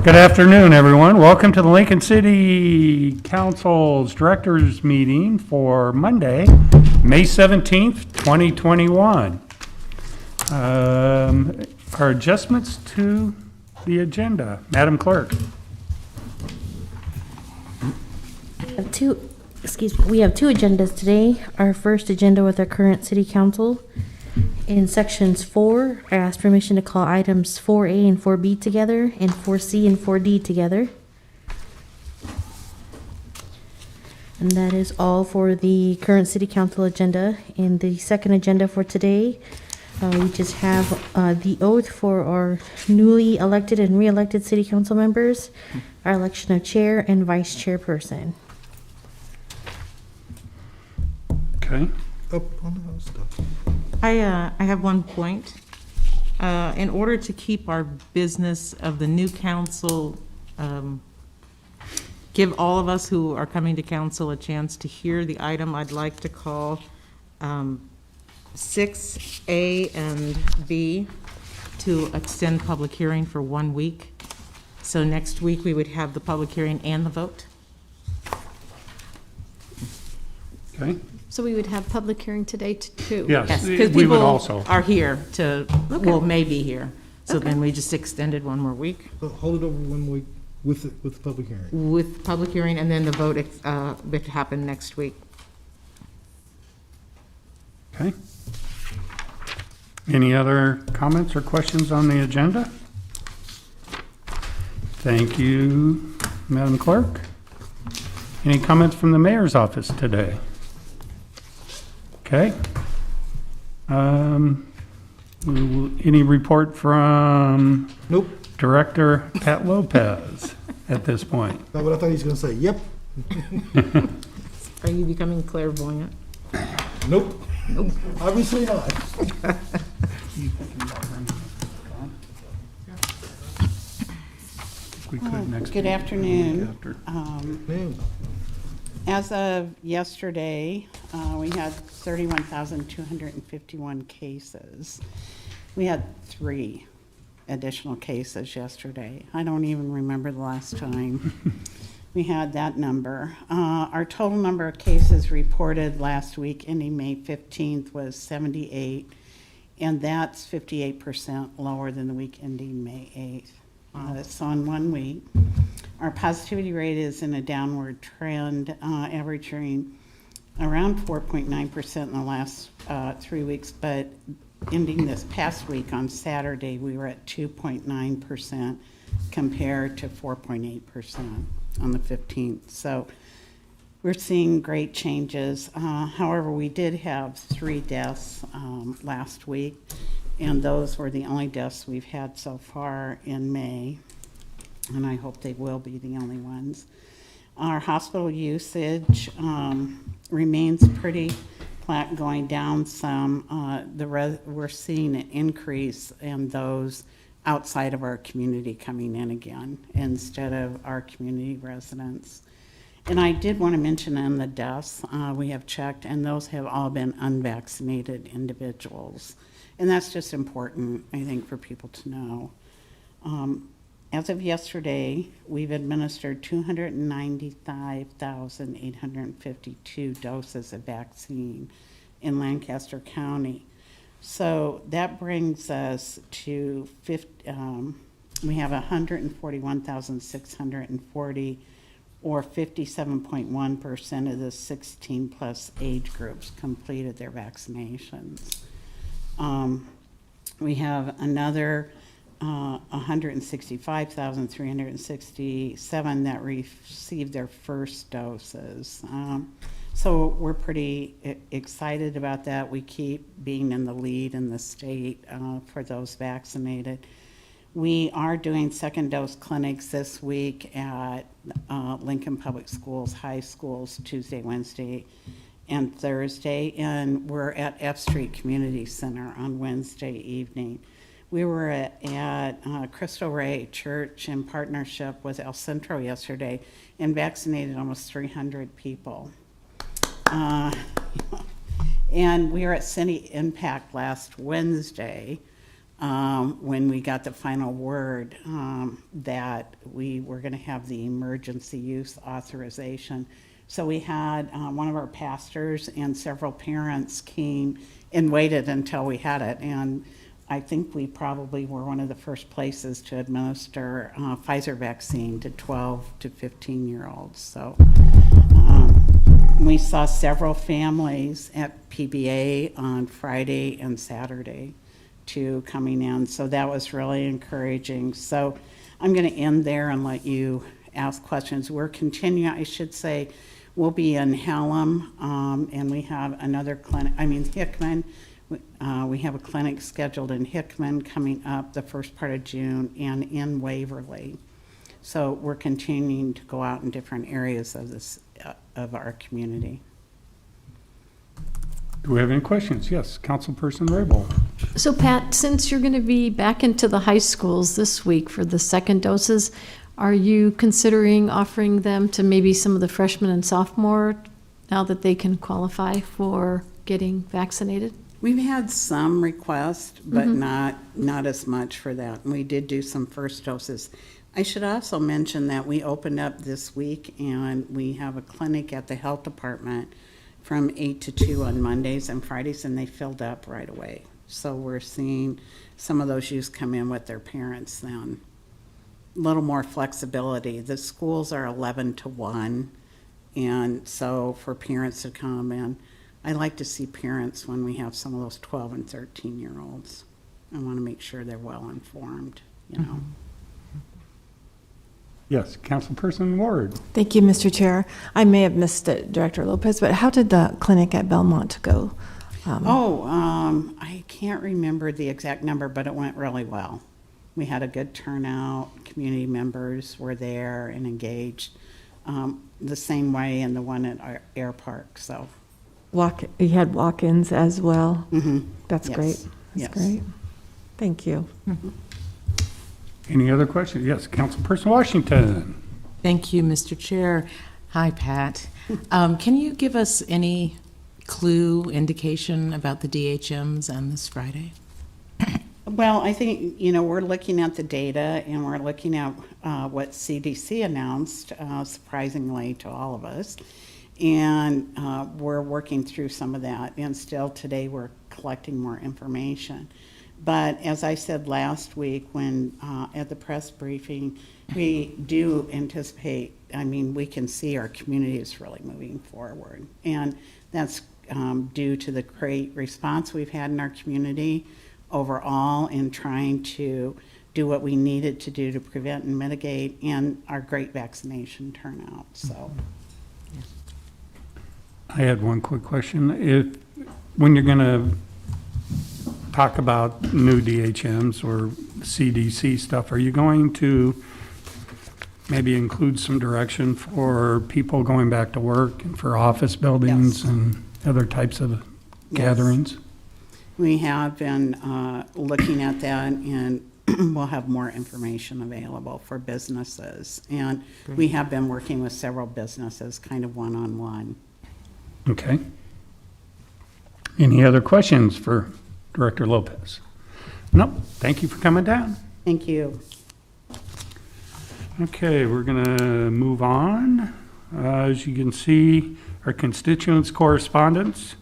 Good afternoon, everyone. Welcome to the Lincoln City Council's Directors Meeting for Monday, May 17th, 2021. Our adjustments to the agenda. Madam Clerk. We have two agendas today. Our first agenda with our current city council. In sections 4, I asked permission to call items 4A and 4B together and 4C and 4D together. And that is all for the current city council agenda. In the second agenda for today, we just have the oath for our newly elected and re-elected city council members, our election of chair and vice chairperson. Okay. I have one point. In order to keep our business of the new council, give all of us who are coming to council a chance to hear the item, I'd like to call 6A and B to extend public hearing for 1 week. So next week, we would have the public hearing and the vote. Okay. So we would have public hearing today too? Yes, Yes, because we would people also. are here to, well, may be here. So then we just extended 1 more week Hold it over 1 week with the public hearing. with public hearing, and then the vote would happen next week. Okay. Any other comments or questions on the agenda? Thank you, Madam Clerk. Any comments from the mayor's office today? Okay. Any report from Nope. Director Pat Lopez at this point? Not what I thought he was gonna say. Yep. Are you becoming clairvoyant? Nope. Obviously not. We could next Good week, afternoon. after. Man, As of yesterday, we had 31,251 cases. We had 3 additional cases yesterday. I don't even remember the last time we had that number. Our total number of cases reported last week, ending May 15th, was 78, and that's 58% lower than the week ending May 8th. That's on 1 week. Our positivity rate is in a downward trend, averaging around 4.9% in the last 3 weeks, but ending this past week on Saturday, we were at 2.9% compared to 4.8% on the 15th. So we're seeing great changes. However, we did have 3 deaths last week, and those were the only deaths we've had so far in May. And I hope they will be the only ones. Our hospital usage remains pretty flat, going down some. We're seeing an increase in those outside of our community coming in again instead of our community residents. And I did want to mention on the deaths, we have checked, and those have all been unvaccinated individuals. And that's just important, I think, for people to know. As of yesterday, we've administered 295,852 doses of vaccine in Lancaster County. So that brings us to we have 141,640, or 57.1% of the 16 plus age groups completed their vaccinations. We have another 165,367 that received their first doses. So we're pretty excited about that. We keep being in the lead in the state for those vaccinated. We are doing second dose clinics this week at Lincoln Public Schools, high schools, Tuesday, Wednesday, and Thursday. And we're at F Street Community Center on Wednesday evening. We were at Cristo Rey Church in partnership with El Centro yesterday and vaccinated almost 300 people. And we were at City Impact last Wednesday when we got the final word that we were going to have the emergency use authorization. So we had one of our pastors and several parents came and waited until we had it. And I think we probably were one of the first places to administer Pfizer vaccine to 12 to 15-year-olds. So we saw several families at PBA on Friday and Saturday too coming in. So that was really encouraging. So I'm going to end there and let you ask questions. We're continuing, I should say, we'll be in Hallam, and we have another clinic, Hickman. We have a clinic scheduled in Hickman coming up the first part of June and in Waverly. So we're continuing to go out in different areas of this, of our community. Do we have any questions? Yes, Councilperson Rabel. So Pat, since you're going to be back into the high schools this week for the second doses, are you considering offering them to maybe some of the freshmen and sophomore now that they can qualify for getting vaccinated? We've had some requests, but not as much for that. And we did do some first doses. I should also mention that we opened up this week and we have a clinic at the health department from 8 to 2 on Mondays and Fridays, and they filled up right away. So we're seeing some of those youths come in with their parents then. A little more flexibility. The schools are 11 to 1, and so for parents to come in, I like to see parents when we have some of those 12 and 13-year-olds. I want to make sure they're well informed, you know. Yes, Councilperson Ward. Thank you, Mr. Chair. I may have missed it, Director Lopez, but how did the clinic at Belmont go? I can't remember the exact number, but it went really well. We had a good turnout. Community members were there and engaged the same way in the one at our Air Park. So You had walk-ins as well? That's Yes. great. That's great. Thank you. Any other questions? Yes, Councilperson Washington. Thank you, Mr. Chair. Hi, Pat. Can you give us any clue, indication about the DHMs on this Friday? Well, I think, we're looking at the data and we're looking at what CDC announced, surprisingly to all of us. And we're working through some of that. And still today we're collecting more information. But as I said last week when at the press briefing, we do anticipate, we can see our community is really moving forward. And that's due to the great response we've had in our community overall in trying to do what we needed to do to prevent and mitigate, and our great vaccination turnout. So, I had one quick question. When you're going to talk about new DHMs or CDC stuff, are you going to maybe include some direction for people going back to work and for office buildings Yes. and other types of gatherings? we have been looking at that, and we'll have more information available for businesses. And we have been working with several businesses, kind of one-on-one. Okay. Any other questions for Director Lopez? No, thank you for coming down. Thank you. Okay, we're going to move on. As you can see, our constituents' correspondence,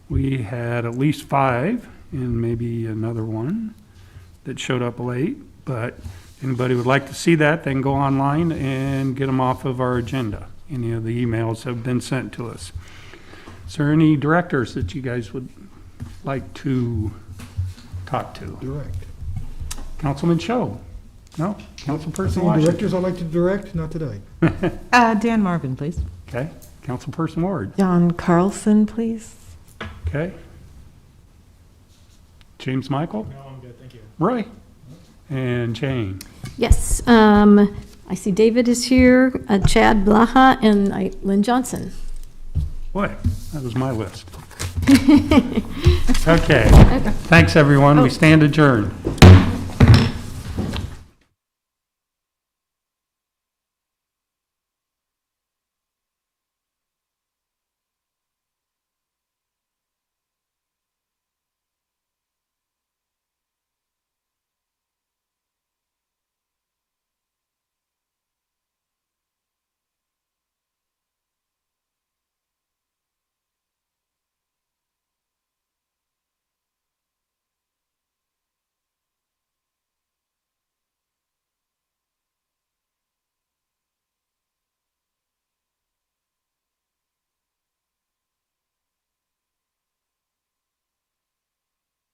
we had at least 5 and maybe another one that showed up late. But if anybody would like to see that, they can go online and get them off of our agenda. Any of the emails have been sent to us. Is there any directors that you guys would like to talk to? Direct. Councilman Show? No? Councilperson Any Washington? directors I'd like to direct? Not today. Dan Marvin, please. Okay. Councilperson Ward? John Carlson, please. Okay. James Michael? No, I'm good, thank you. Roy? And Jane? Yes, I see David is here, Chad Blaha, and Lynn Johnson. Boy, that was my list. Okay. Thanks, everyone. We stand adjourned.